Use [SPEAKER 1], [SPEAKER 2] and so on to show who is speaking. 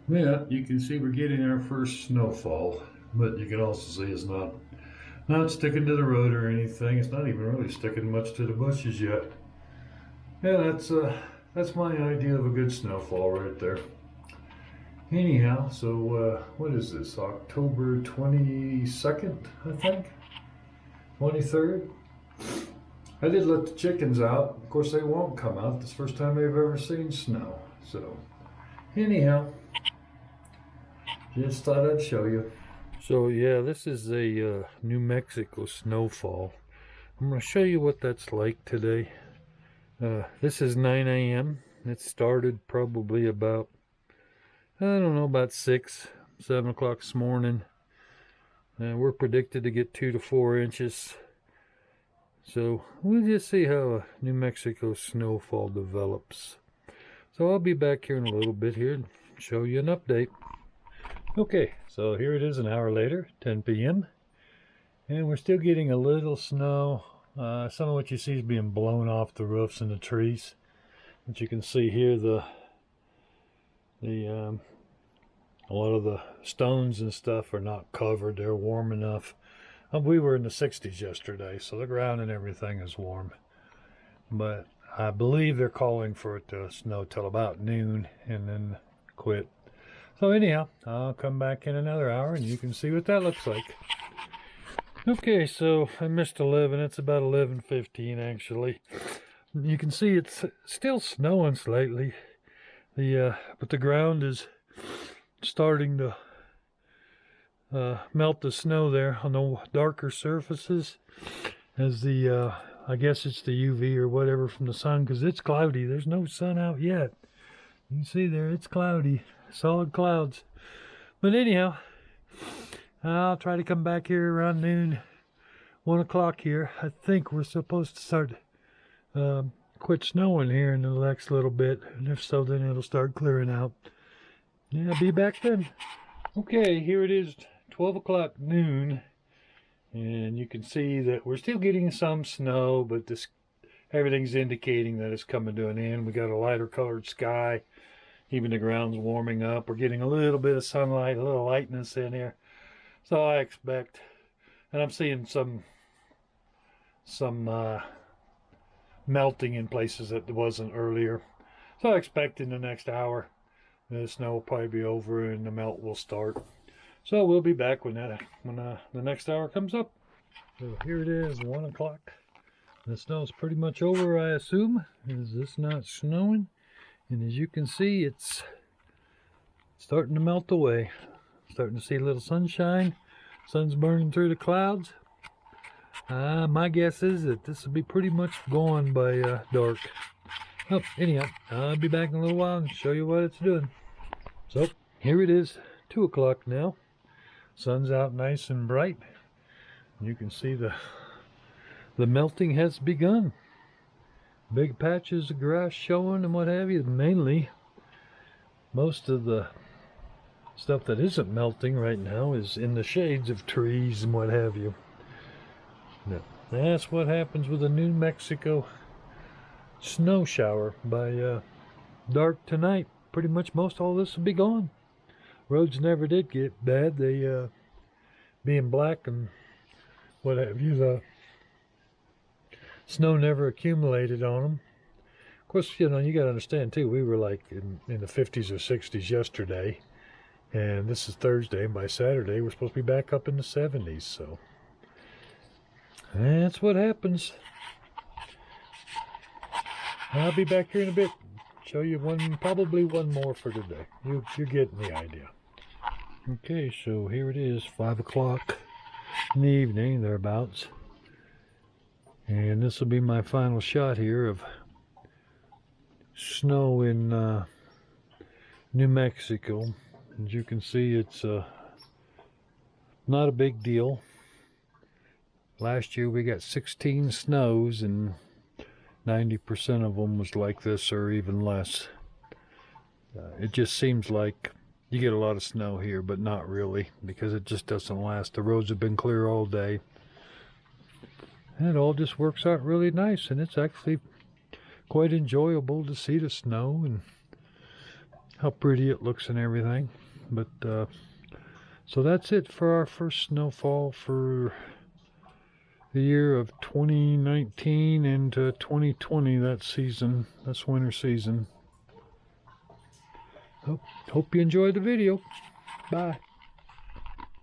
[SPEAKER 1] Yeah, you can see we're getting our first snowfall, but you can also see it's not sticking to the road or anything. It's not even really sticking much to the bushes yet. Yeah, that's my idea of a good snowfall right there. Anyhow, so what is this? October 22nd, I think? 23rd? I did let the chickens out. Of course, they won't come out. This is the first time they've ever seen snow. So, anyhow, just thought I'd show you. So, yeah, this is a New Mexico snowfall. I'm going to show you what that's like today. This is 9 a.m. It started probably about, I don't know, about 6, 7 o'clock this morning. We're predicted to get 2 to 4 inches. So we'll just see how a New Mexico snowfall develops. So I'll be back here in a little bit here and show you an update. Okay, so here it is an hour later, 10 p.m. And we're still getting a little snow. Some of what you see is being blown off the roofs and the trees. But you can see here a lot of the stones and stuff are not covered. They're warm enough. We were in the 60s yesterday, so the ground and everything is warm. But I believe they're calling for it to snow till about noon and then quit. So anyhow, I'll come back in another hour and you can see what that looks like. Okay, so I missed 11. It's about 11:15 actually. You can see it's still snowing slightly. But the ground is starting to melt the snow there on the darker surfaces as I guess it's the UV or whatever from the sun, because it's cloudy. There's no sun out yet. You can see there, it's cloudy, solid clouds. But anyhow, I'll try to come back here around noon, 1 o'clock here. I think we're supposed to start quit snowing here in the next little bit, and if so, then it'll start clearing out. Yeah, I'll be back then. Okay, here it is, 12 o'clock noon, and you can see that we're still getting some snow, but everything's indicating that it's coming to an end. We got a lighter colored sky. Even the ground's warming up. We're getting a little bit of sunlight, a little lightness in here. So I expect, and I'm seeing some melting in places that wasn't earlier. So I expect in the next hour, the snow will probably be over and the melt will start. So we'll be back when the next hour comes up. So here it is, 1 o'clock. The snow's pretty much over, I assume. Is this not snowing? And as you can see, it's starting to melt away. Starting to see a little sunshine. Sun's burning through the clouds. My guess is that this will be pretty much gone by dark. Oh, anyhow, I'll be back in a little while and show you what it's doing. So, here it is, 2 o'clock now. Sun's out nice and bright. You can see the melting has begun. Big patches of grass showing and what have you. Mainly, most of the stuff that isn't melting right now is in the shades of trees and what have you. Now, that's what happens with a New Mexico snow shower. By dark tonight, pretty much most all this will be gone. Roads never did get bad. They being black and what have you, the snow never accumulated on them. Of course, you know, you got to understand too, we were like in the 50s or 60s yesterday, and this is Thursday, and by Saturday we're supposed to be back up in the 70s. So that's what happens. I'll be back here in a bit. Show you probably one more for today. You're getting the idea. Okay, so here it is, 5 o'clock in the evening, thereabouts. And this will be my final shot here of snow in New Mexico. As you can see, it's not a big deal. Last year we got 16 snows and 90% of them was like this or even less. It just seems like you get a lot of snow here, but not really, because it just doesn't last. The roads have been clear all day. And it all just works out really nice, and it's actually quite enjoyable to see the snow. And how pretty it looks and everything. But so that's it for our first snowfall for the year of 2019 into 2020. That season, that's winter season. Hope you enjoyed the video. Bye.